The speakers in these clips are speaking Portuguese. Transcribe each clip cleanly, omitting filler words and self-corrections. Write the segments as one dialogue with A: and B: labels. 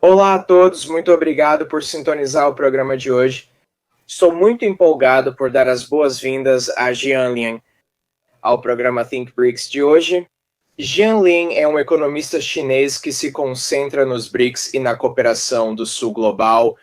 A: Olá a todos, muito obrigado por sintonizar o programa de hoje. Estou muito empolgado por dar as boas-vindas a Jian Lian ao programa Think BRICS de hoje. Jian Lian é um economista chinês que se concentra nos BRICS e na cooperação do Sul Global.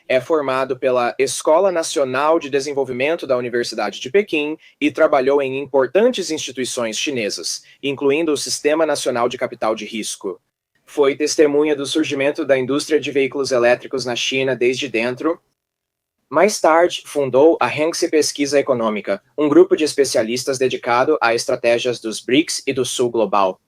A: É formado pela Escola Nacional de Desenvolvimento da Universidade de Pequim e trabalhou em importantes instituições chinesas, incluindo o Sistema Nacional de Capital de Risco. Foi testemunha do surgimento da indústria de veículos elétricos na China desde dentro. Mais tarde, fundou a Hengxi Pesquisa Econômica, um grupo de especialistas dedicado a estratégias dos BRICS e do Sul Global.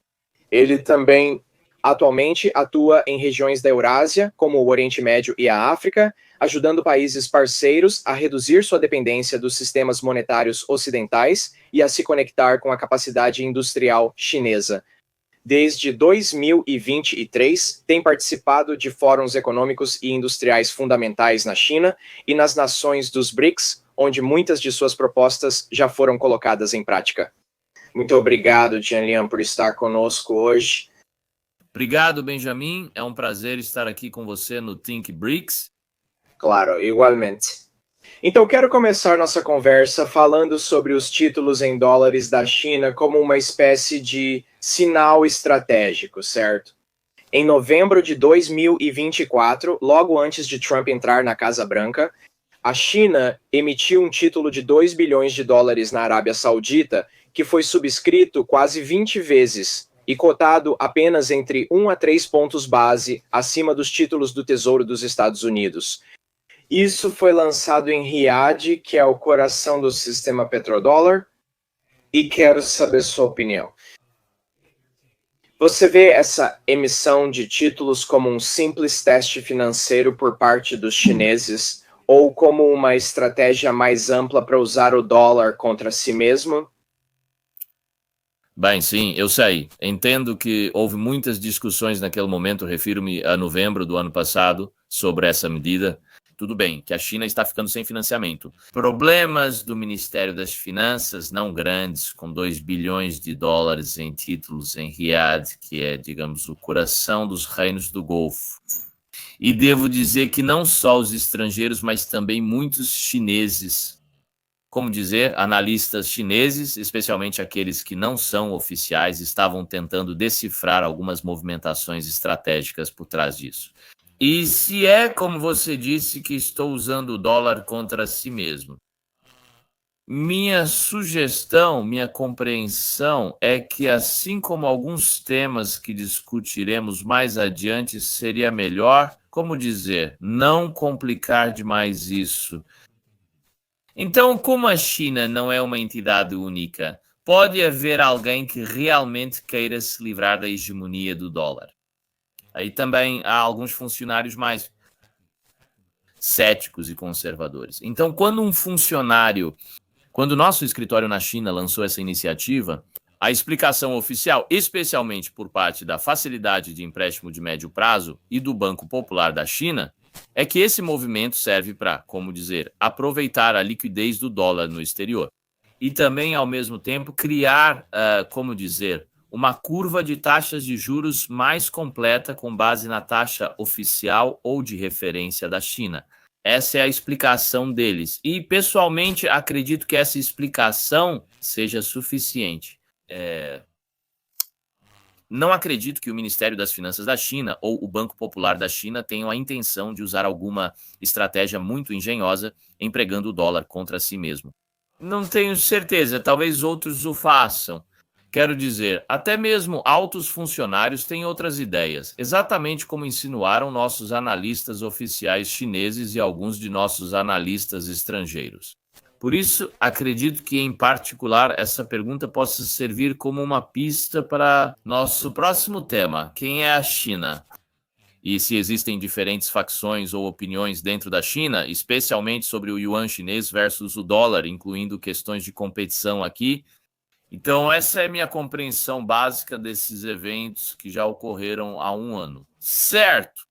A: Ele também atualmente atua em regiões da Eurásia, como o Oriente Médio e a África, ajudando países parceiros a reduzir sua dependência dos sistemas monetários ocidentais e a se conectar com a capacidade industrial chinesa. Desde 2023, tem participado de fóruns econômicos e industriais fundamentais na China e nas nações dos BRICS, onde muitas de suas propostas já foram colocadas em prática. Muito obrigado, Jian, por estar conosco hoje.
B: Obrigado, Benjamin. É um prazer estar aqui com você no Think BRICS.
A: Claro, igualmente. Então, quero começar nossa conversa falando sobre os títulos em dólares da China como uma espécie de sinal estratégico, certo? Em novembro de 2024, logo antes de Trump entrar na Casa Branca, a China emitiu um título de 2 bilhões de dólares na Arábia Saudita, que foi subscrito quase 20 vezes e cotado apenas entre 1 a 3 pontos base acima dos títulos do Tesouro dos Estados Unidos. Isso foi lançado em Riad, que é o coração do sistema petrodólar, e quero saber sua opinião. Você vê essa emissão de títulos como um simples teste financeiro por parte dos chineses ou como uma estratégia mais ampla para usar o dólar contra si mesmo?
B: Bem, sim, eu sei. Entendo que houve muitas discussões naquele momento, refiro-me a novembro do ano passado, sobre essa medida. Tudo bem, que a China está ficando sem financiamento. Problemas do Ministério das Finanças, não grandes, com 2 bilhões de dólares em títulos em Riad, que é, digamos, o coração dos reinos do Golfo. E devo dizer que não só os estrangeiros, mas também muitos chineses, como dizer, analistas chineses, especialmente aqueles que não são oficiais, estavam tentando decifrar algumas movimentações estratégicas por trás disso. E se é, como você disse, que estou usando o dólar contra si mesmo, minha sugestão, minha compreensão é que, assim como alguns temas que discutiremos mais adiante, seria melhor, como dizer, não complicar demais isso. Então, como a China não é uma entidade única, pode haver alguém que realmente queira se livrar da hegemonia do dólar. Aí também há alguns funcionários mais céticos e conservadores. Então, quando o nosso escritório na China lançou essa iniciativa, a explicação oficial, especialmente por parte da Facilidade de Empréstimo de Médio Prazo e do Banco Popular da China, é que esse movimento serve para, como dizer, aproveitar a liquidez do dólar no exterior e também, ao mesmo tempo, criar, como dizer, uma curva de taxas de juros mais completa com base na taxa oficial ou de referência da China. Essa é a explicação deles. E, pessoalmente, acredito que essa explicação seja suficiente. Não acredito que o Ministério das Finanças da China ou o Banco Popular da China tenham a intenção de usar alguma estratégia muito engenhosa empregando o dólar contra si mesmo. Não tenho certeza, talvez outros o façam. Quero dizer, até mesmo altos funcionários têm outras ideias, exatamente como insinuaram nossos analistas oficiais chineses e alguns de nossos analistas estrangeiros. Por isso, acredito que, em particular, essa pergunta possa servir como uma pista para nosso próximo tema: quem é a China? E se existem diferentes facções ou opiniões dentro da China, especialmente sobre o yuan chinês versus o dólar, incluindo questões de competição aqui. Então, essa é minha compreensão básica desses eventos que já ocorreram há um ano. Certo?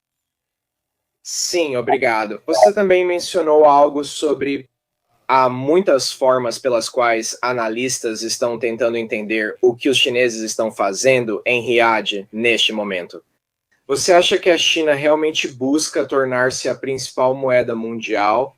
A: Sim, obrigado. Você também mencionou algo sobre há muitas formas pelas quais analistas estão tentando entender o que os chineses estão fazendo em Riad neste momento. Você acha que a China realmente busca tornar-se a principal moeda mundial?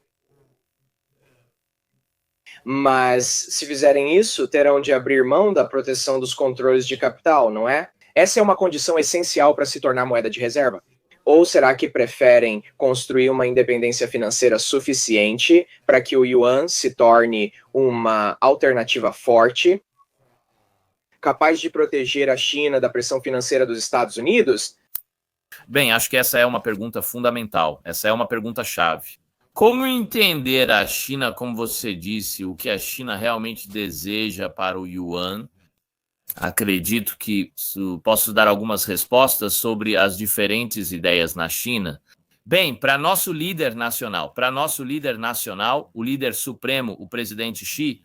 A: Mas, se fizerem isso, terão de abrir mão da proteção dos controles de capital, não é? Essa é uma condição essencial para se tornar moeda de reserva. Ou será que preferem construir uma independência financeira suficiente para que o yuan se torne uma alternativa forte, capaz de proteger a China da pressão financeira dos Estados Unidos?
B: Bem, acho que essa é uma pergunta fundamental. Essa é uma pergunta-chave. Como entender a China, como você disse, o que a China realmente deseja para o yuan? Acredito que posso dar algumas respostas sobre as diferentes ideias na China. Bem, para nosso líder nacional, o líder supremo, o presidente Xi,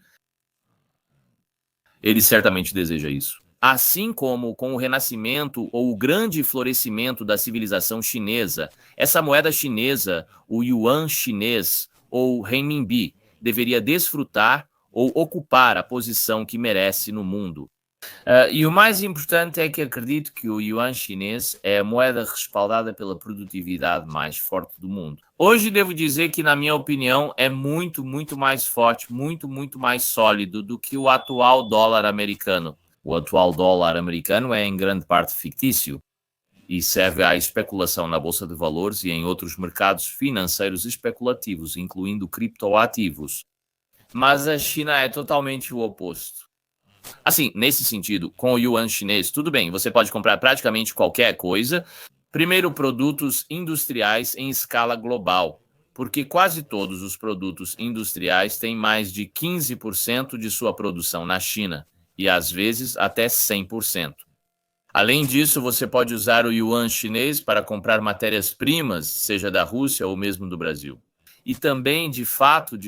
B: ele certamente deseja isso. Assim como com o renascimento ou o grande florescimento da civilização chinesa, essa moeda chinesa, o yuan chinês ou renminbi, deveria desfrutar ou ocupar a posição que merece no mundo. E o mais importante é que acredito que o yuan chinês é a moeda respaldada pela produtividade mais forte do mundo. Hoje devo dizer que, na minha opinião, é muito, muito mais forte, muito, muito mais sólido do que o atual dólar americano. O atual dólar americano é em grande parte fictício e serve à especulação na bolsa de valores e em outros mercados financeiros especulativos, incluindo criptoativos. Mas a China é totalmente o oposto. Assim, nesse sentido, com o yuan chinês, tudo bem, você pode comprar praticamente qualquer coisa. Primeiro, produtos industriais em escala global, porque quase todos os produtos industriais têm mais de 15% de sua produção na China, e às vezes até 100%. Além disso, você pode usar o yuan chinês para comprar matérias-primas, seja da Rússia ou mesmo do Brasil. E também, de fato,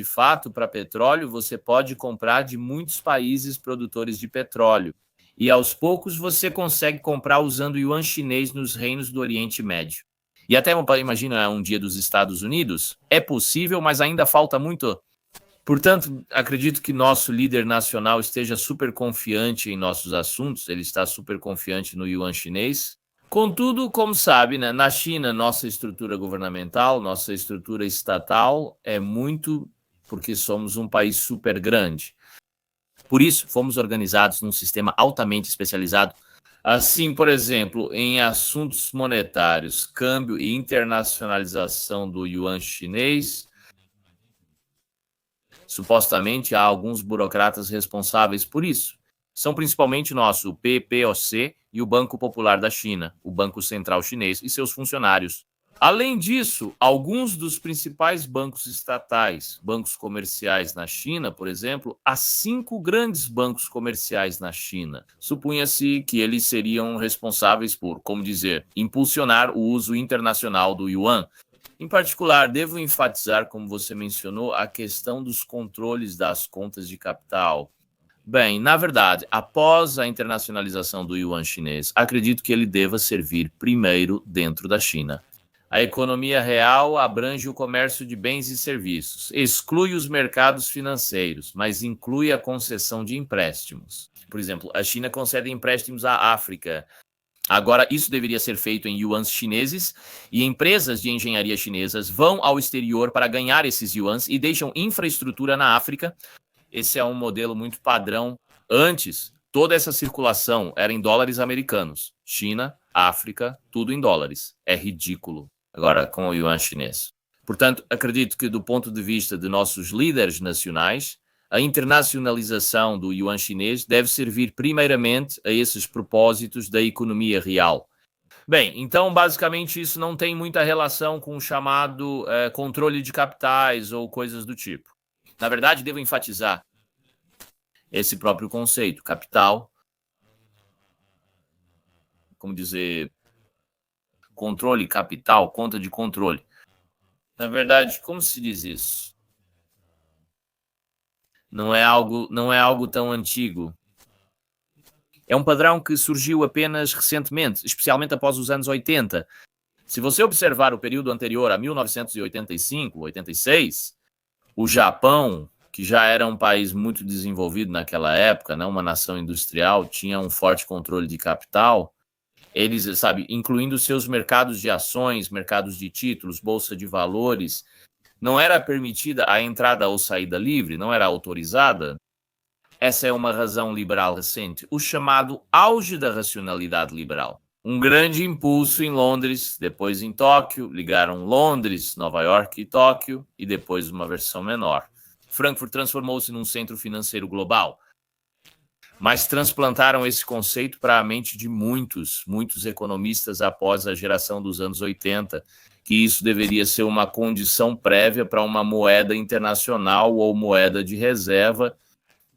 B: para petróleo, você pode comprar de muitos países produtores de petróleo. E aos poucos você consegue comprar usando o yuan chinês nos reinos do Oriente Médio. E até imagina um dia dos Estados Unidos. É possível, mas ainda falta muito. Portanto, acredito que nosso líder nacional esteja super confiante em nossos assuntos. Ele está super confiante no yuan chinês. Contudo, como sabe, né, na China, nossa estrutura governamental, nossa estrutura estatal é muito porque somos um país super grande. Por isso, fomos organizados num sistema altamente especializado. Assim, por exemplo, em assuntos monetários, câmbio e internacionalização do yuan chinês, supostamente há alguns burocratas responsáveis por isso. São principalmente nosso PPOC e o Banco Popular da China, o Banco Central Chinês e seus funcionários. Além disso, alguns dos principais bancos estatais, bancos comerciais na China, por exemplo, há 5 grandes bancos comerciais na China. Supunha-se que eles seriam responsáveis por, como dizer, impulsionar o uso internacional do yuan. Em particular, devo enfatizar, como você mencionou, a questão dos controles das contas de capital. Bem, na verdade, após a internacionalização do yuan chinês, acredito que ele deva servir primeiro dentro da China. A economia real abrange o comércio de bens e serviços, exclui os mercados financeiros, mas inclui a concessão de empréstimos. Por exemplo, a China concede empréstimos à África. Agora, isso deveria ser feito em yuans chineses e empresas de engenharia chinesas vão ao exterior para ganhar esses yuans e deixam infraestrutura na África. Esse é um modelo muito padrão. Antes, toda essa circulação era em dólares americanos. China, África, tudo em dólares. É ridículo agora com o yuan chinês. Portanto, acredito que do ponto de vista de nossos líderes nacionais, a internacionalização do yuan chinês deve servir primeiramente a esses propósitos da economia real. Bem, então basicamente isso não tem muita relação com o chamado controle de capitais ou coisas do tipo. Na verdade, devo enfatizar esse próprio conceito, capital, como dizer, controle, capital, conta de controle. Na verdade, como se diz isso? Não é algo tão antigo. É um padrão que surgiu apenas recentemente, especialmente após os anos 80. Se você observar o período anterior a 1985, 86, o Japão, que já era um país muito desenvolvido naquela época, né, uma nação industrial, tinha um forte controle de capital, eles, sabe, incluindo seus mercados de ações, mercados de títulos, bolsa de valores, não era permitida a entrada ou saída livre, não era autorizada. Essa é uma razão liberal recente, o chamado auge da racionalidade liberal. Um grande impulso em Londres, depois em Tóquio, ligaram Londres, Nova York e Tóquio, e depois uma versão menor. Frankfurt transformou-se num centro financeiro global, mas transplantaram esse conceito para a mente de muitos economistas após a geração dos anos 80, que isso deveria ser uma condição prévia para uma moeda internacional ou moeda de reserva.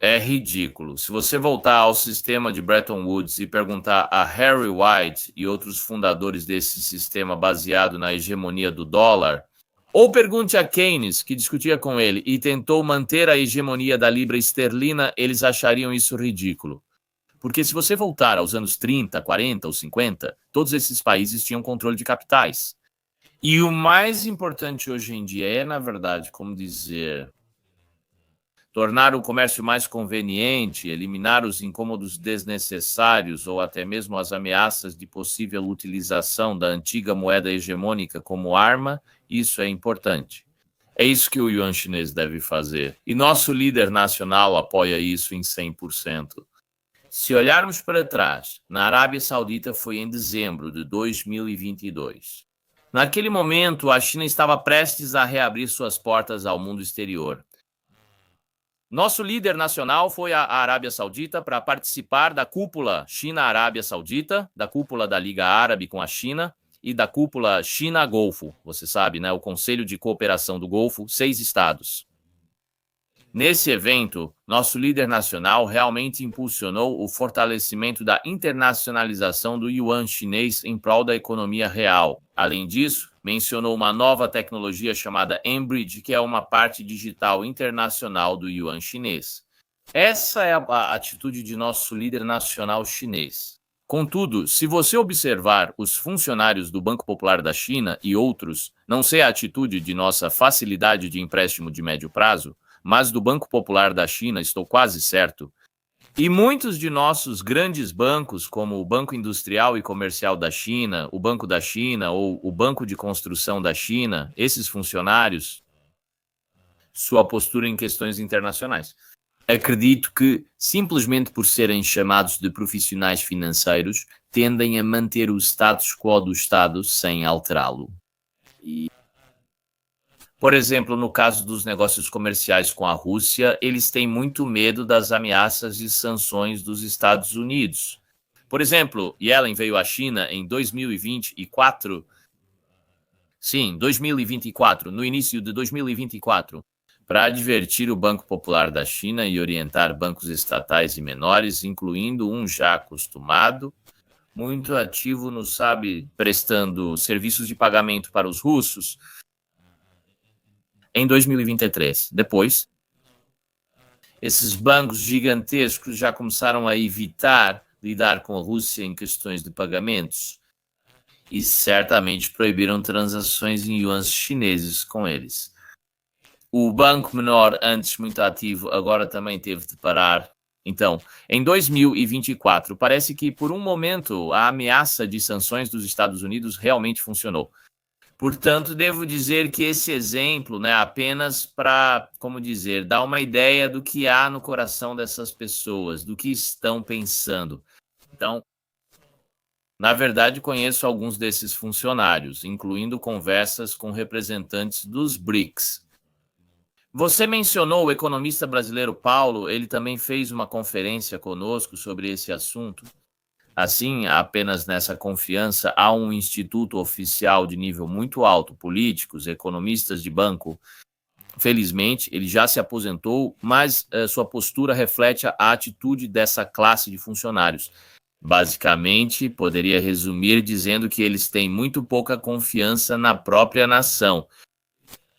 B: É ridículo. Se você voltar ao sistema de Bretton Woods e perguntar a Harry White e outros fundadores desse sistema baseado na hegemonia do dólar, ou pergunte a Keynes, que discutia com ele e tentou manter a hegemonia da libra esterlina, eles achariam isso ridículo. Porque se você voltar aos anos 30, 40 ou 50, todos esses países tinham controle de capitais. E o mais importante hoje em dia é, na verdade, como dizer, tornar o comércio mais conveniente, eliminar os incômodos desnecessários ou até mesmo as ameaças de possível utilização da antiga moeda hegemônica como arma, isso é importante. É isso que o yuan chinês deve fazer. E nosso líder nacional apoia isso em 100%. Se olharmos para trás, na Arábia Saudita foi em dezembro de 2022. Naquele momento, a China estava prestes a reabrir suas portas ao mundo exterior. Nosso líder nacional foi à Arábia Saudita para participar da cúpula China-Arábia Saudita, da cúpula da Liga Árabe com a China e da cúpula China-Golfo. Você sabe, né? O Conselho de Cooperação do Golfo, 6 estados. Nesse evento, nosso líder nacional realmente impulsionou o fortalecimento da internacionalização do yuan chinês em prol da economia real. Além disso, mencionou uma nova tecnologia chamada mBridge, que é uma parte digital internacional do yuan chinês. Essa é a atitude de nosso líder nacional chinês. Contudo, se você observar os funcionários do Banco Popular da China e outros, não sei a atitude de nossa facilidade de empréstimo de médio prazo, mas do Banco Popular da China, estou quase certo, e muitos de nossos grandes bancos, como o Banco Industrial e Comercial da China, o Banco da China ou o Banco de Construção da China, esses funcionários, sua postura em questões internacionais. Acredito que, simplesmente por serem chamados de profissionais financeiros, tendem a manter o status quo do Estado sem alterá-lo. Por exemplo, no caso dos negócios comerciais com a Rússia, eles têm muito medo das ameaças e sanções dos Estados Unidos. Por exemplo, Yellen veio à China em 2024. Sim, 2024, no início de 2024, para advertir o Banco Popular da China e orientar bancos estatais e menores, incluindo um já acostumado, muito ativo no prestando serviços de pagamento para os russos, em 2023. Depois, esses bancos gigantescos já começaram a evitar lidar com a Rússia em questões de pagamentos e certamente proibiram transações em yuans chineses com eles. O banco menor, antes muito ativo, agora também teve de parar. Então, em 2024, parece que por um momento a ameaça de sanções dos Estados Unidos realmente funcionou. Portanto, devo dizer que esse exemplo, né, apenas para, dar uma ideia do que há no coração dessas pessoas, do que estão pensando. Então, na verdade, conheço alguns desses funcionários, incluindo conversas com representantes dos BRICS. Você mencionou o economista brasileiro Paulo, ele também fez uma conferência conosco sobre esse assunto. Assim, apenas nessa confiança, há um instituto oficial de nível muito alto, políticos, economistas de banco. Felizmente, ele já se aposentou, mas sua postura reflete a atitude dessa classe de funcionários. Basicamente, poderia resumir dizendo que eles têm muito pouca confiança na própria nação.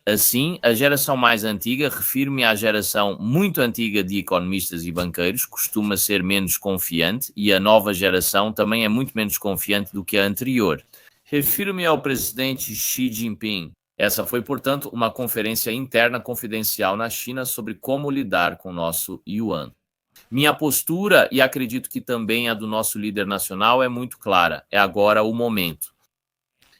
B: Assim, a geração mais antiga, refiro-me à geração muito antiga de economistas e banqueiros, costuma ser menos confiante e a nova geração também é muito menos confiante do que a anterior. Refiro-me ao presidente Xi Jinping. Essa foi, portanto, uma conferência interna confidencial na China sobre como lidar com o nosso yuan. Minha postura, e acredito que também a do nosso líder nacional, é muito clara. É agora o momento.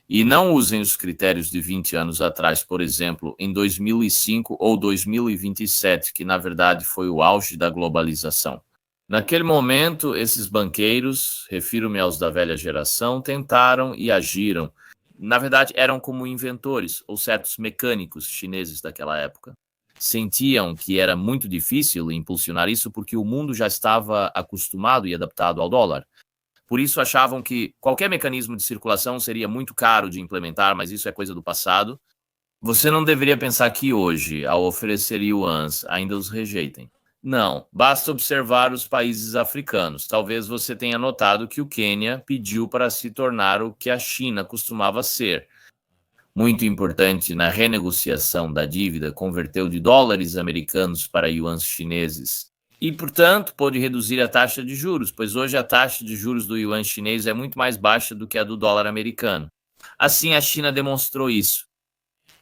B: E não usem os critérios de 20 anos atrás, por exemplo, em 2005 ou 2027, que na verdade foi o auge da globalização. Naquele momento, esses banqueiros, refiro-me aos da velha geração, tentaram e agiram. Na verdade, eram como inventores ou certos mecânicos chineses daquela época. Sentiam que era muito difícil impulsionar isso porque o mundo já estava acostumado e adaptado ao dólar. Por isso achavam que qualquer mecanismo de circulação seria muito caro de implementar, mas isso é coisa do passado. Você não deveria pensar que hoje, ao oferecer yuans, ainda os rejeitem. Não, basta observar os países africanos. Talvez você tenha notado que o Quênia pediu para se tornar o que a China costumava ser. Muito importante na renegociação da dívida, converteu de dólares americanos para yuans chineses. E, portanto, pôde reduzir a taxa de juros, pois hoje a taxa de juros do yuan chinês é muito mais baixa do que a do dólar americano. Assim, a China demonstrou isso.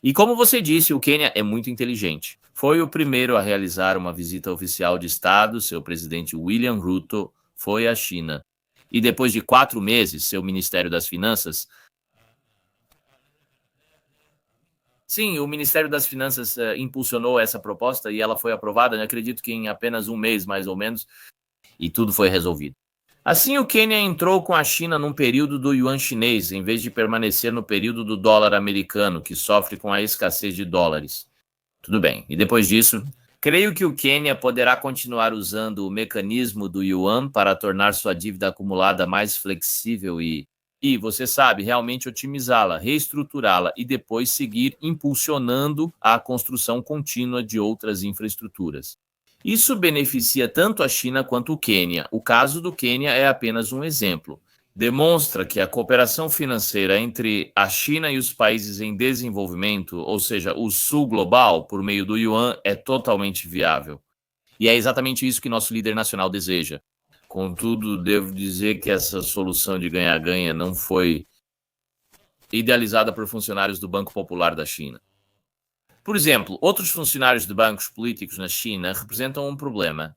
B: E como você disse, o Quênia é muito inteligente. Foi o primeiro a realizar uma visita oficial de Estado, seu presidente William Ruto foi à China. E depois de 4 meses, seu Ministério das Finanças... Sim, o Ministério das Finanças impulsionou essa proposta e ela foi aprovada, eu acredito que em apenas 1 mês, mais ou menos, e tudo foi resolvido. Assim, o Quênia entrou com a China num período do yuan chinês, em vez de permanecer no período do dólar americano, que sofre com a escassez de dólares. Tudo bem, e depois disso, creio que o Quênia poderá continuar usando o mecanismo do yuan para tornar sua dívida acumulada mais flexível e, você sabe, realmente otimizá-la, reestruturá-la e depois seguir impulsionando a construção contínua de outras infraestruturas. Isso beneficia tanto a China quanto o Quênia. O caso do Quênia é apenas um exemplo. Demonstra que a cooperação financeira entre a China e os países em desenvolvimento, ou seja, o sul global, por meio do yuan, é totalmente viável. E é exatamente isso que nosso líder nacional deseja. Contudo, devo dizer que essa solução de ganha-ganha não foi idealizada por funcionários do Banco Popular da China. Por exemplo, outros funcionários de bancos políticos na China representam um problema.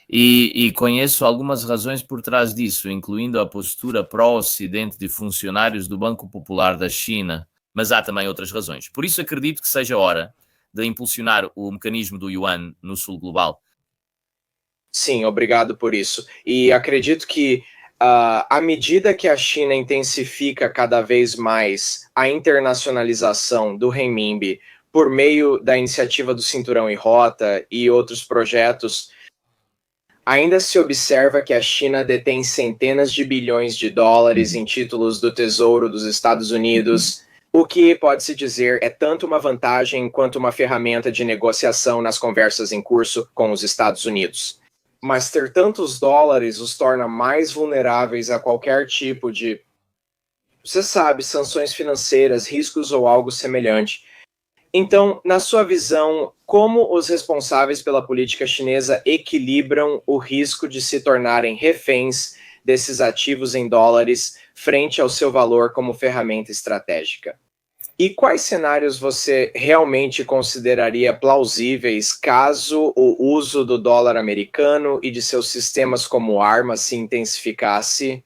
B: E conheço algumas razões por trás disso, incluindo a postura pró-Ocidente de funcionários do Banco Popular da China, mas há também outras razões. Por isso acredito que seja hora de impulsionar o mecanismo do yuan no sul global.
A: Sim, obrigado por isso. E acredito que à medida que a China intensifica cada vez mais a internacionalização do renminbi por meio da iniciativa do Cinturão e Rota e outros projetos, ainda se observa que a China detém centenas de bilhões de dólares em títulos do Tesouro dos Estados Unidos, o que, pode-se dizer, é tanto uma vantagem quanto uma ferramenta de negociação nas conversas em curso com os Estados Unidos. Mas ter tantos dólares os torna mais vulneráveis a qualquer tipo de, você sabe, sanções financeiras, riscos ou algo semelhante. Então, na sua visão, como os responsáveis pela política chinesa equilibram o risco de se tornarem reféns desses ativos em dólares frente ao seu valor como ferramenta estratégica? E quais cenários você realmente consideraria plausíveis caso o uso do dólar americano e de seus sistemas como arma se intensificasse?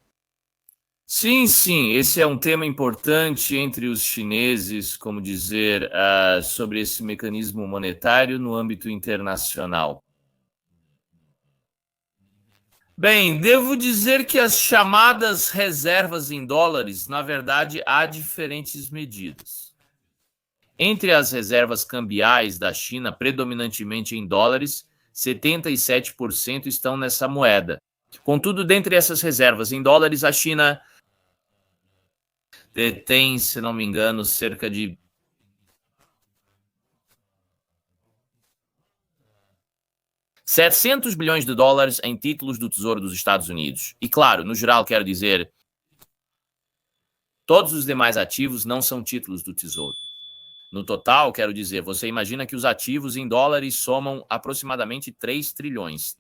B: Sim, esse é um tema importante entre os chineses, como dizer, sobre esse mecanismo monetário no âmbito internacional. Bem, devo dizer que as chamadas reservas em dólares, na verdade, há diferentes medidas. Entre as reservas cambiais da China, predominantemente em dólares, 77% estão nessa moeda. Contudo, dentre essas reservas em dólares, a China detém, se não me engano, cerca de $700 bilhões em títulos do Tesouro dos Estados Unidos. E claro, no geral, quero dizer, todos os demais ativos não são títulos do Tesouro. No total, quero dizer, você imagina que os ativos em dólares somam aproximadamente 3 trilhões.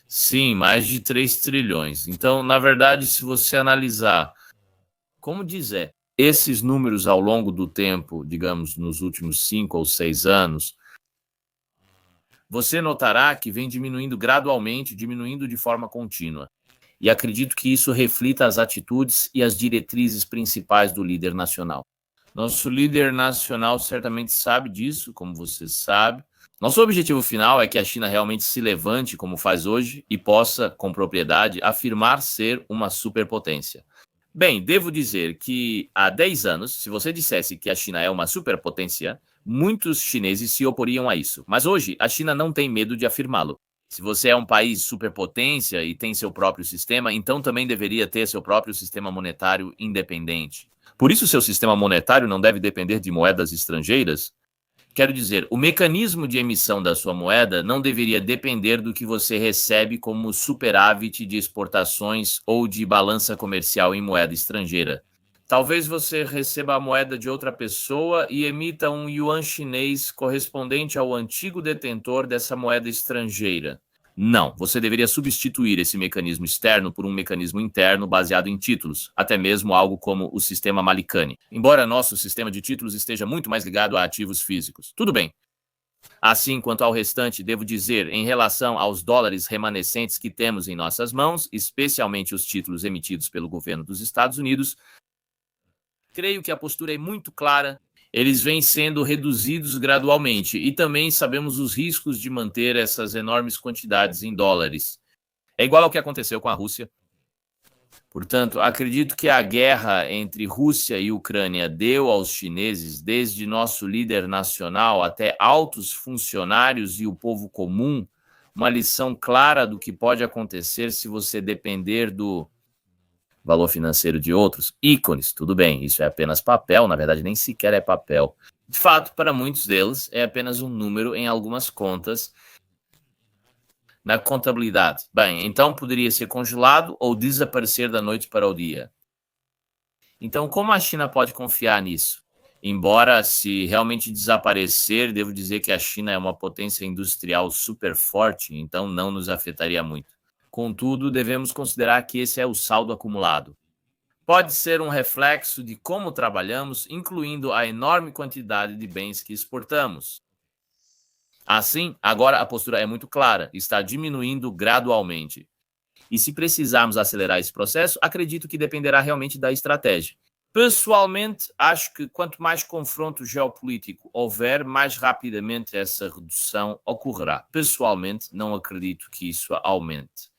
B: Sim, mais de 3 trilhões. Então, na verdade, se você analisar, como dizer, esses números ao longo do tempo, digamos, nos últimos 5 ou 6 anos, você notará que vem diminuindo gradualmente, diminuindo de forma contínua. E acredito que isso reflita as atitudes e as diretrizes principais do líder nacional. Nosso líder nacional certamente sabe disso, como você sabe. Nosso objetivo final é que a China realmente se levante, como faz hoje, e possa, com propriedade, afirmar ser uma superpotência. Bem, devo dizer que há 10 anos, se você dissesse que a China é uma superpotência, muitos chineses se oporiam a isso. Mas hoje, a China não tem medo de afirmá-lo. Se você é um país superpotência e tem seu próprio sistema, então também deveria ter seu próprio sistema monetário independente. Por isso, seu sistema monetário não deve depender de moedas estrangeiras. Quero dizer, o mecanismo de emissão da sua moeda não deveria depender do que você recebe como superávit de exportações ou de balança comercial em moeda estrangeira. Talvez você receba a moeda de outra pessoa e emita um yuan chinês correspondente ao antigo detentor dessa moeda estrangeira. Não, você deveria substituir esse mecanismo externo por um mecanismo interno baseado em títulos, até mesmo algo como o sistema Malikani. Embora nosso sistema de títulos esteja muito mais ligado a ativos físicos. Tudo bem. Assim, quanto ao restante, devo dizer, em relação aos dólares remanescentes que temos em nossas mãos, especialmente os títulos emitidos pelo governo dos Estados Unidos, creio que a postura é muito clara. Eles vêm sendo reduzidos gradualmente e também sabemos os riscos de manter essas enormes quantidades em dólares. É igual ao que aconteceu com a Rússia. Portanto, acredito que a guerra entre Rússia e Ucrânia deu aos chineses, desde nosso líder nacional até altos funcionários e o povo comum, uma lição clara do que pode acontecer se você depender do valor financeiro de outros ícones. Tudo bem, isso é apenas papel, na verdade nem sequer é papel. De fato, para muitos deles, é apenas um número em algumas contas na contabilidade. Bem, então poderia ser congelado ou desaparecer da noite para o dia. Então, como a China pode confiar nisso? Embora, se realmente desaparecer, devo dizer que a China é uma potência industrial super forte, então não nos afetaria muito. Contudo, devemos considerar que esse é o saldo acumulado. Pode ser um reflexo de como trabalhamos, incluindo a enorme quantidade de bens que exportamos. Assim, agora a postura é muito clara, está diminuindo gradualmente. E se precisarmos acelerar esse processo, acredito que dependerá realmente da estratégia. Pessoalmente, acho que quanto mais confronto geopolítico houver, mais rapidamente essa redução ocorrerá. Pessoalmente, não acredito que isso aumente.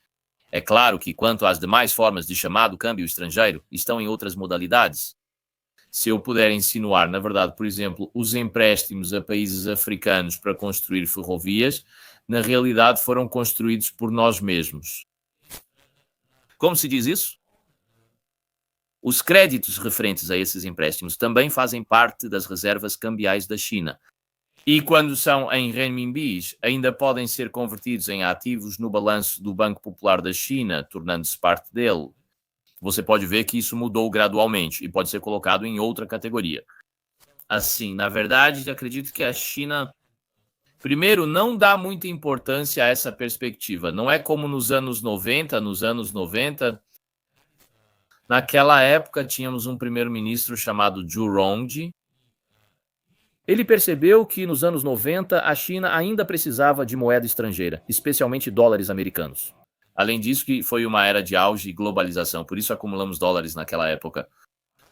B: É claro que, quanto às demais formas de chamado câmbio estrangeiro, estão em outras modalidades. Se eu puder insinuar, na verdade, por exemplo, os empréstimos a países africanos para construir ferrovias, na realidade foram construídos por nós mesmos. Como se diz isso? Os créditos referentes a esses empréstimos também fazem parte das reservas cambiais da China. E quando são em renminbis, ainda podem ser convertidos em ativos no balanço do Banco Popular da China, tornando-se parte dele. Você pode ver que isso mudou gradualmente e pode ser colocado em outra categoria. Assim, na verdade, acredito que a China, primeiro, não dá muita importância a essa perspectiva. Não é como nos anos 90. Naquela época, tínhamos um primeiro-ministro chamado Zhu Rongji. Ele percebeu que nos anos 90 a China ainda precisava de moeda estrangeira, especialmente dólares americanos. Além disso, que foi uma era de auge e globalização, por isso acumulamos dólares naquela época.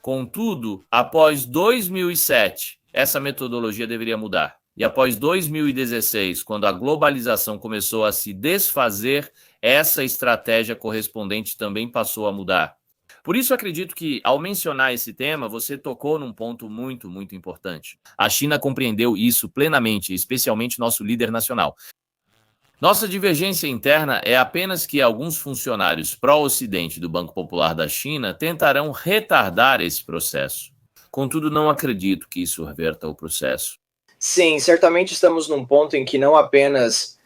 B: Contudo, após 2007, essa metodologia deveria mudar. E após 2016, quando a globalização começou a se desfazer, essa estratégia correspondente também passou a mudar. Por isso, acredito que, ao mencionar esse tema, você tocou num ponto muito, muito importante. A China compreendeu isso plenamente, especialmente nosso líder nacional. Nossa divergência interna é apenas que alguns funcionários pró-ocidente do Banco Popular da China tentarão retardar esse processo. Contudo, não acredito que isso reverta o processo.
A: Sim, certamente estamos num ponto em que não apenas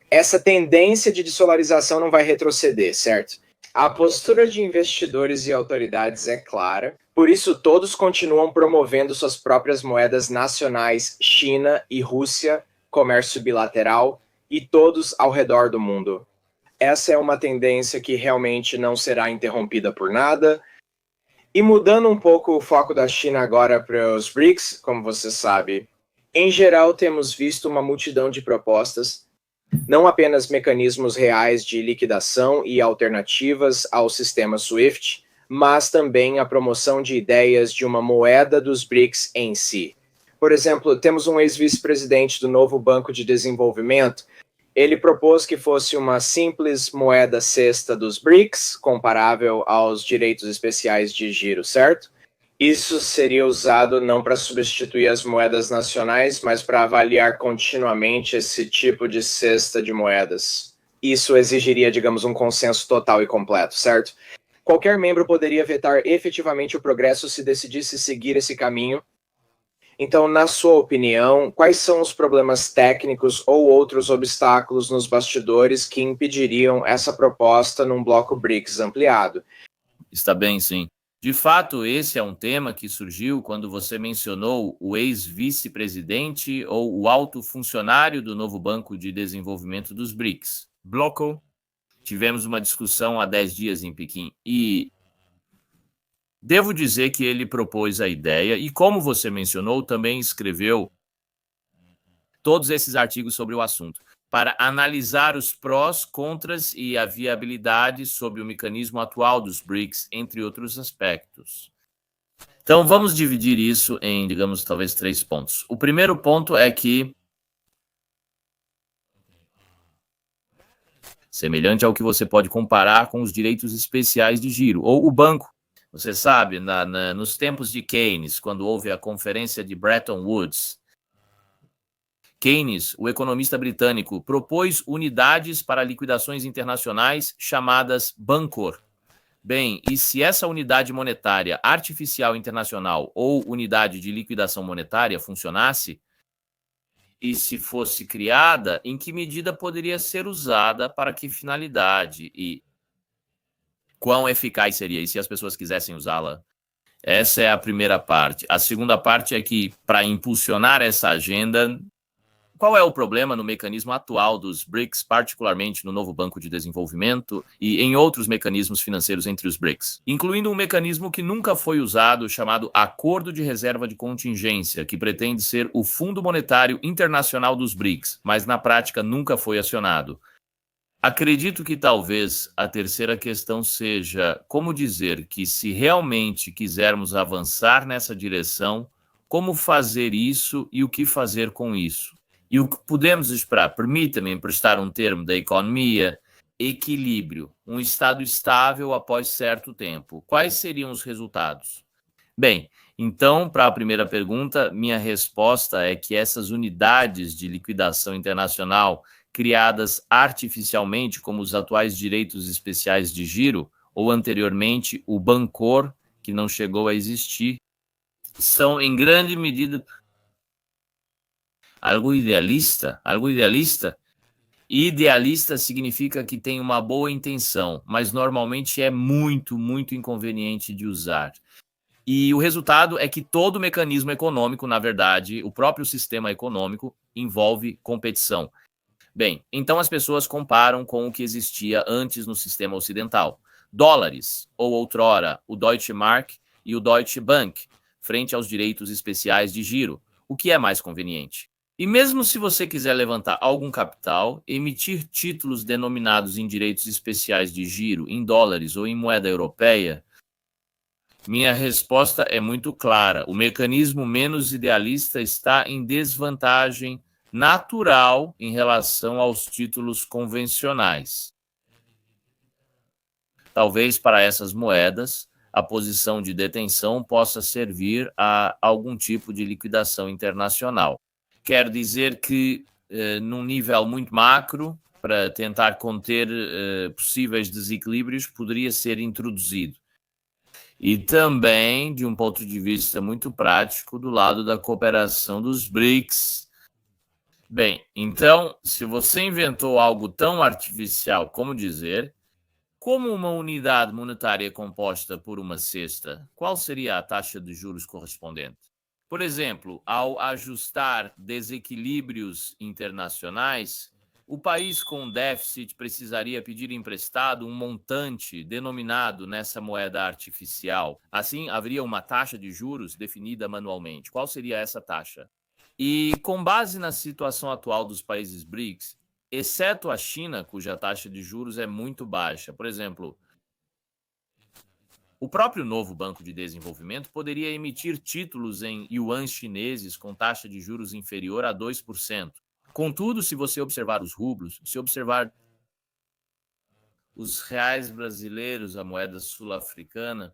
A: essa tendência de desdolarização não vai retroceder, certo? A postura de investidores e autoridades é clara, por isso todos continuam promovendo suas próprias moedas nacionais, China e Rússia, comércio bilateral e todos ao redor do mundo. Essa é uma tendência que realmente não será interrompida por nada. E mudando um pouco o foco da China agora para os BRICS, como você sabe, Em geral, temos visto uma multidão de propostas, não apenas mecanismos reais de liquidação e alternativas ao sistema SWIFT, mas também a promoção de ideias de uma moeda dos BRICS em si. Por exemplo, temos um ex-vice-presidente do novo Banco de Desenvolvimento. Ele propôs que fosse uma simples moeda cesta dos BRICS, comparável aos direitos especiais de giro, certo? Isso seria usado não para substituir as moedas nacionais, mas para avaliar continuamente esse tipo de cesta de moedas. Isso exigiria, digamos, um consenso total e completo, certo? Qualquer membro poderia vetar efetivamente o progresso se decidisse seguir esse caminho. Então, na sua opinião, quais são os problemas técnicos ou outros obstáculos nos bastidores que impediriam essa proposta num bloco BRICS ampliado?
B: Está bem, sim. De fato, esse é um tema que surgiu quando você mencionou o ex-vice-presidente ou o alto funcionário do novo Banco de Desenvolvimento dos BRICS, bloco. Tivemos uma discussão há 10 dias em Pequim e devo dizer que ele propôs a ideia e, como você mencionou, também escreveu todos esses artigos sobre o assunto, para analisar os prós, contras e a viabilidade sobre o mecanismo atual dos BRICS, entre outros aspectos. Então, vamos dividir isso em, digamos, talvez 3 pontos. O primeiro ponto é que, semelhante ao que você pode comparar com os direitos especiais de giro, ou o banco. Você sabe, nos tempos de Keynes, quando houve a conferência de Bretton Woods, Keynes, o economista britânico, propôs unidades para liquidações internacionais chamadas Bancor. Bem, e se essa unidade monetária artificial internacional ou unidade de liquidação monetária funcionasse, e se fosse criada, em que medida poderia ser usada, para que finalidade e quão eficaz seria, e se as pessoas quisessem usá-la? Essa é a primeira parte. A segunda parte é que, para impulsionar essa agenda, qual é o problema no mecanismo atual dos BRICS, particularmente no novo Banco de Desenvolvimento e em outros mecanismos financeiros entre os BRICS? Incluindo um mecanismo que nunca foi usado, chamado Acordo de Reserva de Contingência, que pretende ser o Fundo Monetário Internacional dos BRICS, mas na prática nunca foi acionado. Acredito que talvez a terceira questão seja como dizer que, se realmente quisermos avançar nessa direção, como fazer isso e o que fazer com isso. E o que podemos esperar, permita-me emprestar um termo da economia, equilíbrio, um estado estável após certo tempo. Quais seriam os resultados? Bem, então, para a primeira pergunta, minha resposta é que essas unidades de liquidação internacional criadas artificialmente, como os atuais direitos especiais de giro, ou anteriormente o Bancor, que não chegou a existir, são em grande medida algo idealista. Idealista significa que tem uma boa intenção, mas normalmente é muito, muito inconveniente de usar. E o resultado é que todo mecanismo econômico, na verdade, o próprio sistema econômico, envolve competição. Bem, então as pessoas comparam com o que existia antes no sistema ocidental. Dólares, ou outrora o Deutsche Mark e o Deutsche Bank, frente aos direitos especiais de giro, o que é mais conveniente. E mesmo se você quiser levantar algum capital, emitir títulos denominados em direitos especiais de giro, em dólares ou em moeda europeia, minha resposta é muito clara. O mecanismo menos idealista está em desvantagem natural em relação aos títulos convencionais. Talvez para essas moedas, a posição de detenção possa servir a algum tipo de liquidação internacional. Quer dizer que, num nível muito macro, para tentar conter possíveis desequilíbrios, poderia ser introduzido. E também, de um ponto de vista muito prático, do lado da cooperação dos BRICS. Bem, então, se você inventou algo tão artificial como dizer, como uma unidade monetária composta por uma cesta, qual seria a taxa de juros correspondente? Por exemplo, ao ajustar desequilíbrios internacionais, o país com déficit precisaria pedir emprestado um montante denominado nessa moeda artificial. Assim, haveria uma taxa de juros definida manualmente. Qual seria essa taxa? E com base na situação atual dos países BRICS, exceto a China, cuja taxa de juros é muito baixa, por exemplo, o próprio novo Banco de Desenvolvimento poderia emitir títulos em yuans chineses com taxa de juros inferior a 2%. Contudo, se você observar os rublos, se observar os reais brasileiros, a moeda sul-africana,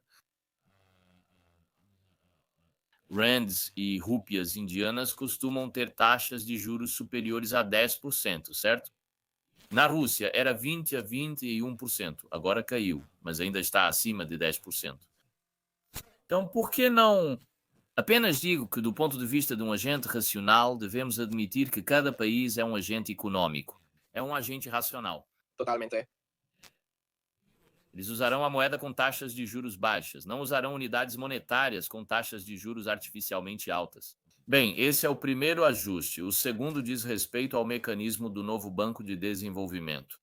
B: rands e rúpias indianas costumam ter taxas de juros superiores a 10%, certo? Na Rússia era 20 a 21%, agora caiu, mas ainda está acima de 10%. Então, por que não? Apenas digo que, do ponto de vista de um agente racional, devemos admitir que cada país é um agente econômico, é um agente racional.
A: Totalmente.
B: Eles usarão a moeda com taxas de juros baixas, não usarão unidades monetárias com taxas de juros artificialmente altas. Bem, esse é o primeiro ajuste. O segundo diz respeito ao mecanismo do novo Banco de Desenvolvimento.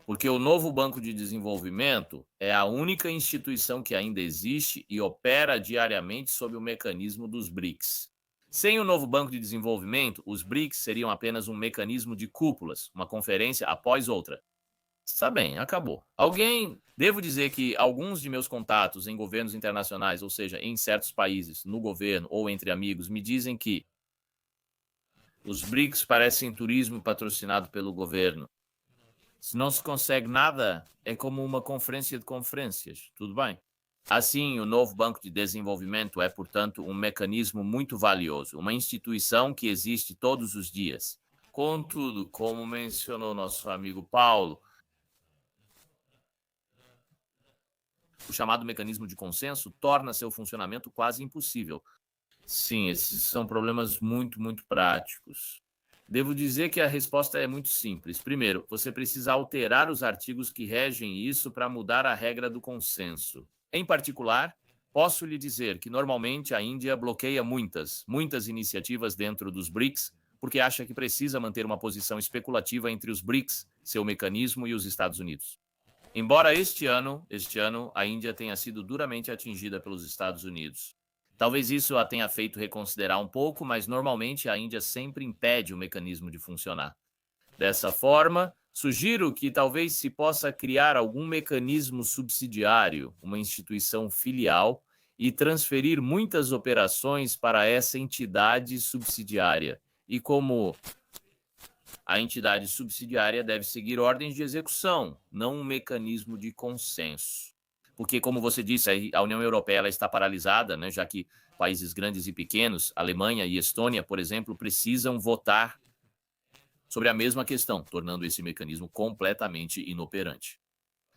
B: Porque o novo Banco de Desenvolvimento é a única instituição que ainda existe e opera diariamente sob o mecanismo dos BRICS. Sem o novo Banco de Desenvolvimento, os BRICS seriam apenas um mecanismo de cúpulas, uma conferência após outra. Está bem, acabou. Devo dizer que alguns de meus contatos em governos internacionais, ou seja, em certos países, no governo ou entre amigos, me dizem que os BRICS parecem turismo patrocinado pelo governo. Se não se consegue nada, é como uma conferência de conferências, tudo bem? Assim, o novo Banco de Desenvolvimento é, portanto, um mecanismo muito valioso, uma instituição que existe todos os dias. Contudo, como mencionou nosso amigo Paulo, o chamado mecanismo de consenso torna seu funcionamento quase impossível. Sim, esses são problemas muito, muito práticos. Devo dizer que a resposta é muito simples. Primeiro, você precisa alterar os artigos que regem isso para mudar a regra do consenso. Em particular, posso lhe dizer que normalmente a Índia bloqueia muitas iniciativas dentro dos BRICS porque acha que precisa manter uma posição especulativa entre os BRICS, seu mecanismo, e os Estados Unidos. Embora este ano, a Índia tenha sido duramente atingida pelos Estados Unidos. Talvez isso a tenha feito reconsiderar um pouco, mas normalmente a Índia sempre impede o mecanismo de funcionar. Dessa forma, sugiro que talvez se possa criar algum mecanismo subsidiário, uma instituição filial, e transferir muitas operações para essa entidade subsidiária. E como a entidade subsidiária deve seguir ordens de execução, não um mecanismo de consenso. Porque, como você disse, a União Europeia ela está paralisada, né, já que países grandes e pequenos, Alemanha e Estônia, por exemplo, precisam votar sobre a mesma questão, tornando esse mecanismo completamente inoperante.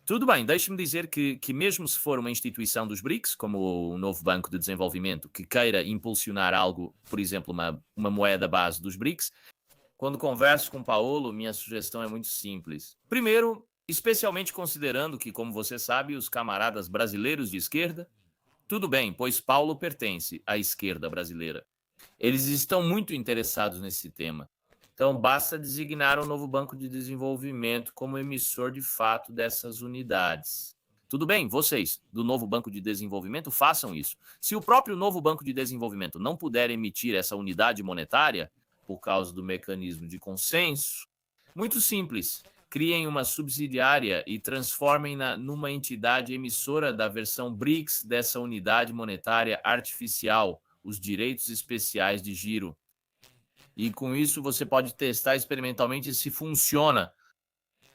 B: Tudo bem, deixe-me dizer que mesmo se for uma instituição dos BRICS, como o novo Banco de Desenvolvimento, que queira impulsionar algo, por exemplo, uma moeda base dos BRICS, quando converso com o Paulo, minha sugestão é muito simples. Primeiro, especialmente considerando que, como você sabe, os camaradas brasileiros de esquerda, tudo bem, pois Paulo pertence à esquerda brasileira. Eles estão muito interessados nesse tema. Então, basta designar o novo Banco de Desenvolvimento como emissor de fato dessas unidades. Tudo bem, vocês, do novo Banco de Desenvolvimento, façam isso. Se o próprio novo Banco de Desenvolvimento não puder emitir essa unidade monetária, por causa do mecanismo de consenso, muito simples. Criem uma subsidiária e transformem-na numa entidade emissora da versão BRICS dessa unidade monetária artificial, os direitos especiais de giro. E com isso você pode testar experimentalmente se funciona.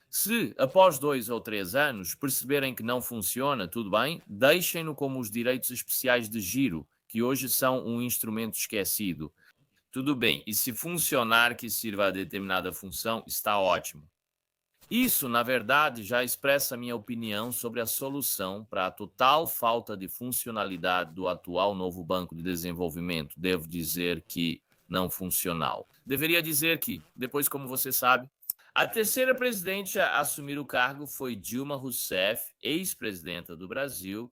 B: Se, após 2 ou 3 anos, perceberem que não funciona, tudo bem, deixem-no como os direitos especiais de giro, que hoje são um instrumento esquecido. Tudo bem, e se funcionar que sirva a determinada função, está ótimo. Isso, na verdade, já expressa minha opinião sobre a solução para a total falta de funcionalidade do atual novo Banco de Desenvolvimento. Devo dizer que não funcional. Deveria dizer que, depois, como você sabe, a terceira presidente a assumir o cargo foi Dilma Rousseff, ex-presidenta do Brasil.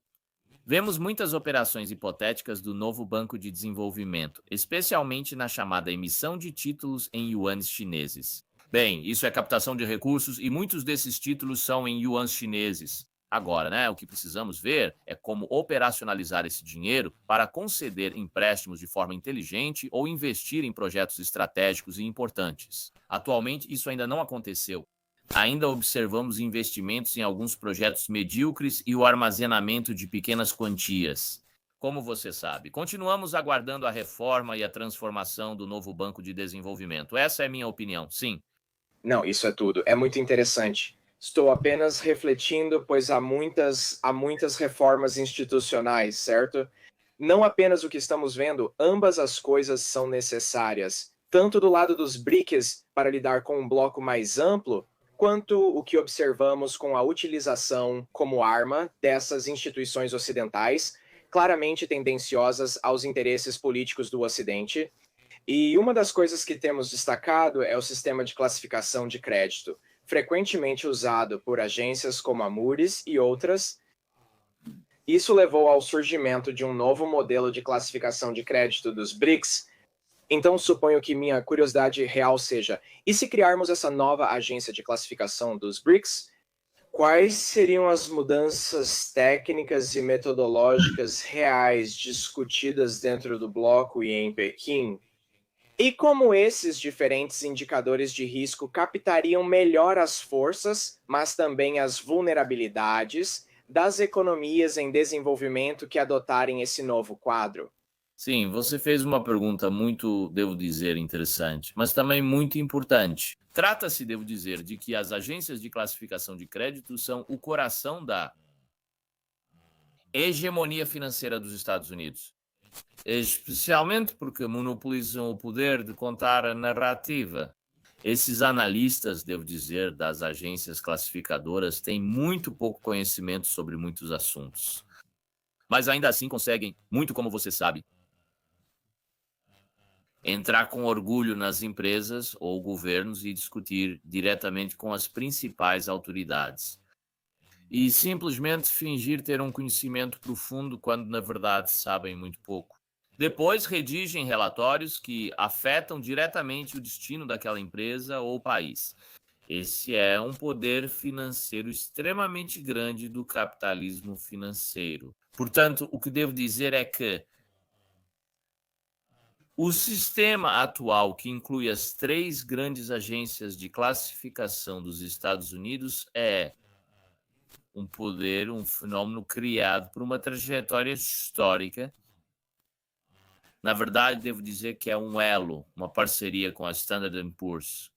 B: Vemos muitas operações hipotéticas do novo Banco de Desenvolvimento, especialmente na chamada emissão de títulos em yuanes chineses. Bem, isso é captação de recursos e muitos desses títulos são em yuans chineses. Agora, né, o que precisamos ver é como operacionalizar esse dinheiro para conceder empréstimos de forma inteligente ou investir em projetos estratégicos e importantes. Atualmente, isso ainda não aconteceu. Ainda observamos investimentos em alguns projetos medíocres e o armazenamento de pequenas quantias. Como você sabe, continuamos aguardando a reforma e a transformação do novo Banco de Desenvolvimento. Essa é minha opinião, sim.
A: Não, isso é tudo. É muito interessante. Estou apenas refletindo, pois há muitas reformas institucionais, certo? Não apenas o que estamos vendo, ambas as coisas são necessárias, tanto do lado dos BRICS para lidar com um bloco mais amplo, quanto o que observamos com a utilização como arma dessas instituições ocidentais, claramente tendenciosas aos interesses políticos do Ocidente. E uma das coisas que temos destacado é o sistema de classificação de crédito, frequentemente usado por agências como a Moody's e outras. Isso levou ao surgimento de um novo modelo de classificação de crédito dos BRICS. Então, suponho que minha curiosidade real seja: e se criarmos essa nova agência de classificação dos BRICS, quais seriam as mudanças técnicas e metodológicas reais discutidas dentro do bloco e em Pequim? E como esses diferentes indicadores de risco captariam melhor as forças, mas também as vulnerabilidades das economias em desenvolvimento que adotarem esse novo quadro?
B: Sim, você fez uma pergunta muito, devo dizer, interessante, mas também muito importante. Trata-se, devo dizer, de que as agências de classificação de crédito são o coração da hegemonia financeira dos Estados Unidos, especialmente porque monopolizam o poder de contar a narrativa. Esses analistas, devo dizer, das agências classificadoras têm muito pouco conhecimento sobre muitos assuntos, mas ainda assim conseguem, muito como você sabe, entrar com orgulho nas empresas ou governos e discutir diretamente com as principais autoridades. E simplesmente fingir ter um conhecimento profundo quando na verdade sabem muito pouco. Depois redigem relatórios que afetam diretamente o destino daquela empresa ou país. Esse é um poder financeiro extremamente grande do capitalismo financeiro. Portanto, o que devo dizer é que o sistema atual, que inclui as três grandes agências de classificação dos Estados Unidos, é um poder, um fenômeno criado por uma trajetória histórica. Na verdade, devo dizer que é um elo, uma parceria com a Standard & Poor's.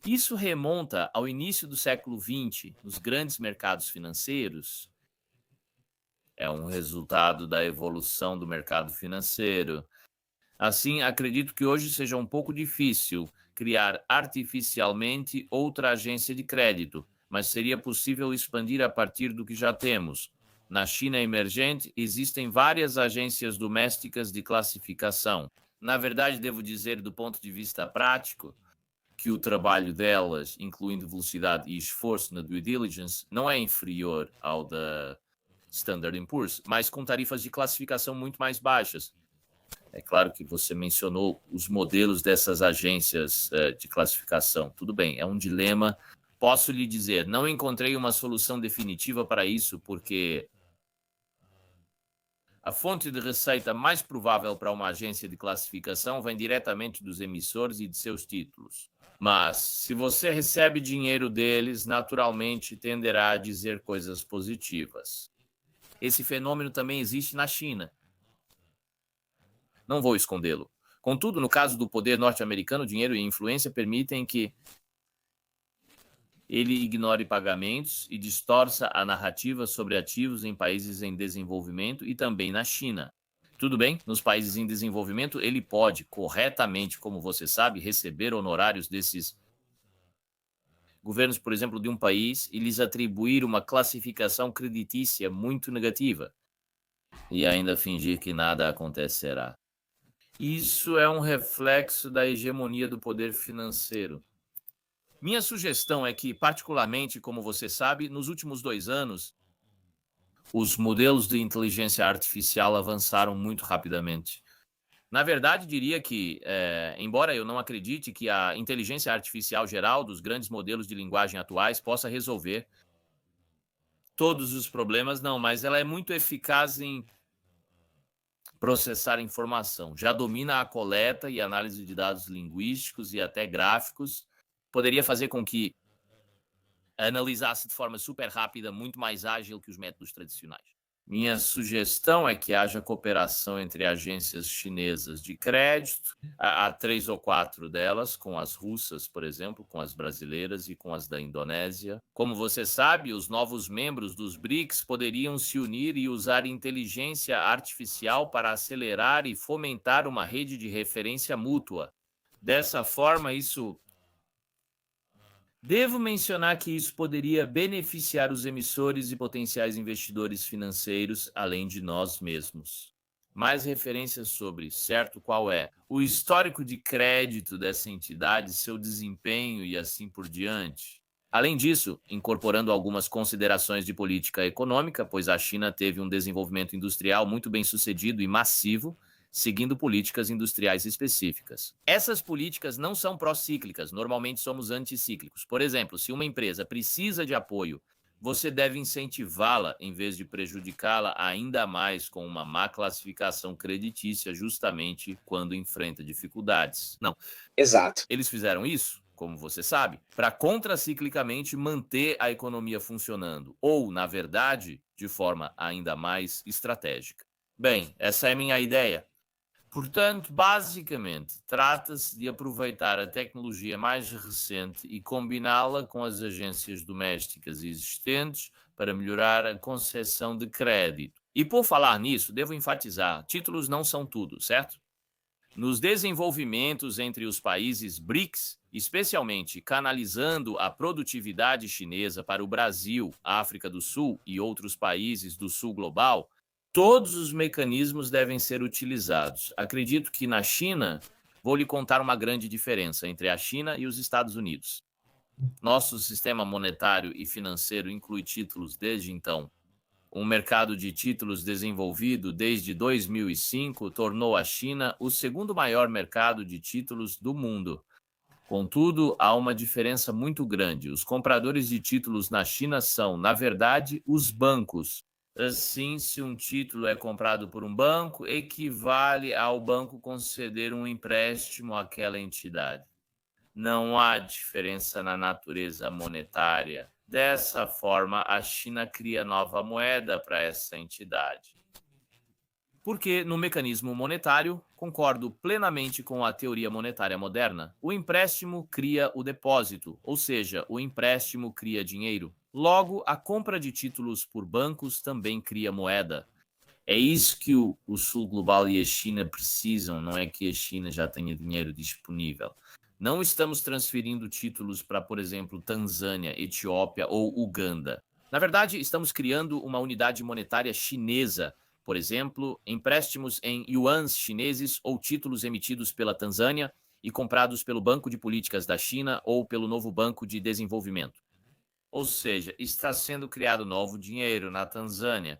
B: Isso remonta ao início do século XX, nos grandes mercados financeiros. É um resultado da evolução do mercado financeiro. Assim, acredito que hoje seja um pouco difícil criar artificialmente outra agência de crédito, mas seria possível expandir a partir do que já temos. Na China emergente, existem várias agências domésticas de classificação. Na verdade, devo dizer, do ponto de vista prático, que o trabalho delas, incluindo velocidade e esforço na due diligence, não é inferior ao da Standard & Poor's, mas com tarifas de classificação muito mais baixas. É claro que você mencionou os modelos dessas agências de classificação. Tudo bem, é um dilema. Posso lhe dizer, não encontrei uma solução definitiva para isso, porque a fonte de receita mais provável para uma agência de classificação vem diretamente dos emissores e de seus títulos. Mas, se você recebe dinheiro deles, naturalmente tenderá a dizer coisas positivas. Esse fenômeno também existe na China. Não vou escondê-lo. Contudo, no caso do poder norte-americano, dinheiro e influência permitem que ele ignore pagamentos e distorça a narrativa sobre ativos em países em desenvolvimento e também na China. Tudo bem, nos países em desenvolvimento, ele pode, corretamente, como você sabe, receber honorários desses governos, por exemplo, de um país e lhes atribuir uma classificação creditícia muito negativa e ainda fingir que nada acontecerá. Isso é um reflexo da hegemonia do poder financeiro. Minha sugestão é que, particularmente, como você sabe, nos últimos 2 anos, os modelos de inteligência artificial avançaram muito rapidamente. Na verdade, diria que, embora eu não acredite que a inteligência artificial geral dos grandes modelos de linguagem atuais possa resolver todos os problemas, não, mas ela é muito eficaz em processar informação. Já domina a coleta e análise de dados linguísticos e até gráficos. Poderia fazer com que analisasse de forma super rápida, muito mais ágil que os métodos tradicionais. Minha sugestão é que haja cooperação entre agências chinesas de crédito, há 3 ou 4 delas, com as russas, por exemplo, com as brasileiras e com as da Indonésia. Como você sabe, os novos membros dos BRICS poderiam se unir e usar inteligência artificial para acelerar e fomentar uma rede de referência mútua. Dessa forma, Devo mencionar que isso poderia beneficiar os emissores e potenciais investidores financeiros, além de nós mesmos. Mais referências sobre, certo, qual é o histórico de crédito dessa entidade, seu desempenho e assim por diante. Além disso, incorporando algumas considerações de política econômica, pois a China teve um desenvolvimento industrial muito bem sucedido e massivo, seguindo políticas industriais específicas. Essas políticas não são pró-cíclicas, normalmente somos anticíclicos. Por exemplo, se uma empresa precisa de apoio, você deve incentivá-la em vez de prejudicá-la ainda mais com uma má classificação creditícia justamente quando enfrenta dificuldades. Não.
A: Exato.
B: Eles fizeram isso, como você sabe, para contraciclicamente manter a economia funcionando, ou, na verdade, de forma ainda mais estratégica. Bem, essa é minha ideia. Portanto, basicamente, trata-se de aproveitar a tecnologia mais recente e combiná-la com as agências domésticas existentes para melhorar a concessão de crédito. E por falar nisso, devo enfatizar, títulos não são tudo, certo? Nos desenvolvimentos entre os países BRICS, especialmente canalizando a produtividade chinesa para o Brasil, África do Sul e outros países do Sul global, todos os mecanismos devem ser utilizados. Acredito que na China, vou lhe contar uma grande diferença entre a China e os Estados Unidos. Nosso sistema monetário e financeiro inclui títulos desde então. Um mercado de títulos desenvolvido desde 2005 tornou a China o segundo maior mercado de títulos do mundo. Contudo, há uma diferença muito grande. Os compradores de títulos na China são, na verdade, os bancos. Assim, se um título é comprado por um banco, equivale ao banco conceder um empréstimo àquela entidade. Não há diferença na natureza monetária. Dessa forma, a China cria nova moeda para essa entidade. Porque, no mecanismo monetário, concordo plenamente com a teoria monetária moderna. O empréstimo cria o depósito, ou seja, o empréstimo cria dinheiro. Logo, a compra de títulos por bancos também cria moeda. É isso que o Sul Global e a China precisam, não é que a China já tenha dinheiro disponível. Não estamos transferindo títulos para, por exemplo, Tanzânia, Etiópia ou Uganda. Na verdade, estamos criando uma unidade monetária chinesa. Por exemplo, empréstimos em yuans chineses ou títulos emitidos pela Tanzânia e comprados pelo Banco de Políticas da China ou pelo novo Banco de Desenvolvimento. Ou seja, está sendo criado novo dinheiro na Tanzânia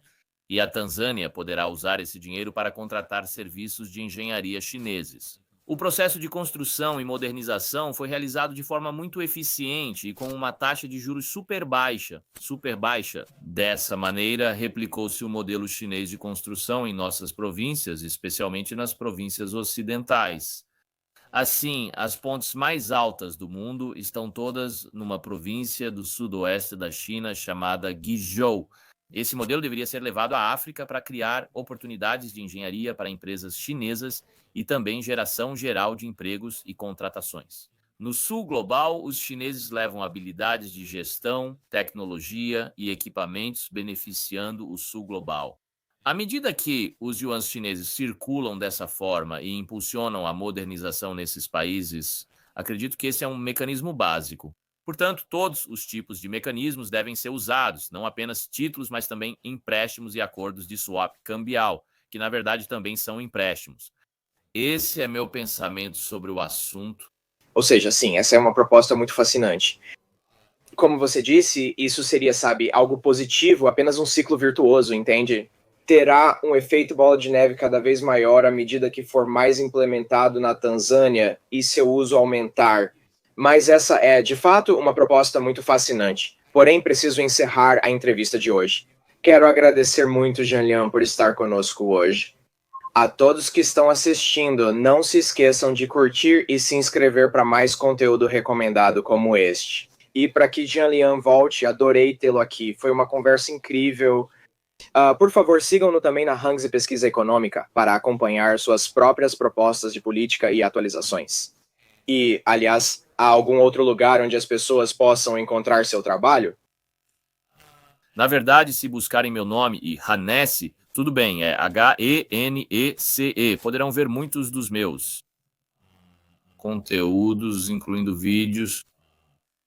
B: e a Tanzânia poderá usar esse dinheiro para contratar serviços de engenharia chineses. O processo de construção e modernização foi realizado de forma muito eficiente e com uma taxa de juros super baixa. Dessa maneira, replicou-se o modelo chinês de construção em nossas províncias, especialmente nas províncias ocidentais. Assim, as pontes mais altas do mundo estão todas numa província do sudoeste da China chamada Guizhou. Esse modelo deveria ser levado à África para criar oportunidades de engenharia para empresas chinesas e também geração geral de empregos e contratações. No Sul Global, os chineses levam habilidades de gestão, tecnologia e equipamentos beneficiando o Sul Global. À medida que os yuans chineses circulam dessa forma e impulsionam a modernização nesses países, acredito que esse é um mecanismo básico. Portanto, todos os tipos de mecanismos devem ser usados, não apenas títulos, mas também empréstimos e acordos de swap cambial, que na verdade também são empréstimos. Esse é meu pensamento sobre o assunto.
A: Ou seja, sim, essa é uma proposta muito fascinante. Como você disse, isso seria, algo positivo, apenas um ciclo virtuoso, entende? Terá um efeito bola de neve cada vez maior à medida que for mais implementado na Tanzânia e seu uso aumentar. Mas essa é, de fato, uma proposta muito fascinante. Porém, preciso encerrar a entrevista de hoje. Quero agradecer muito, Jean-Lian, por estar conosco hoje. A todos que estão assistindo, não se esqueçam de curtir e se inscrever para mais conteúdo recomendado como este. E para que Jean-Lian volte, adorei tê-lo aqui. Foi uma conversa incrível. Por favor, sigam-no também na Hangzhi Pesquisa Econômica para acompanhar suas próprias propostas de política e atualizações. E, aliás, há algum outro lugar onde as pessoas possam encontrar seu trabalho?
B: Na verdade, se buscarem meu nome e Hanesse, tudo bem, é H-E-N-E-C-E. Poderão ver muitos dos meus conteúdos, incluindo vídeos.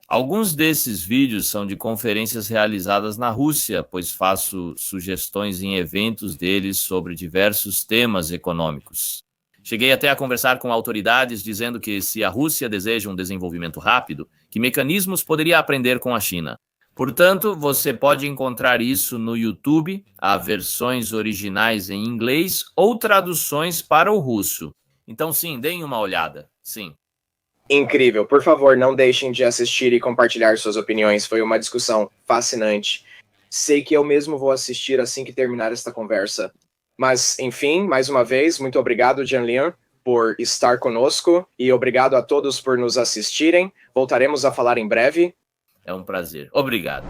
B: Alguns desses vídeos são de conferências realizadas na Rússia, pois faço sugestões em eventos deles sobre diversos temas econômicos. Cheguei até a conversar com autoridades dizendo que se a Rússia deseja um desenvolvimento rápido, que mecanismos poderia aprender com a China. Portanto, você pode encontrar isso no YouTube, há versões originais em inglês ou traduções para o russo. Então sim, deem uma olhada, sim.
A: Incrível. Por favor, não deixem de assistir e compartilhar suas opiniões. Foi uma discussão fascinante. Sei que eu mesmo vou assistir assim que terminar esta conversa. Mas, enfim, mais uma vez, muito obrigado, Jean-Lian, por estar conosco e obrigado a todos por nos assistirem. Voltaremos a falar em breve.
B: É um prazer. Obrigado.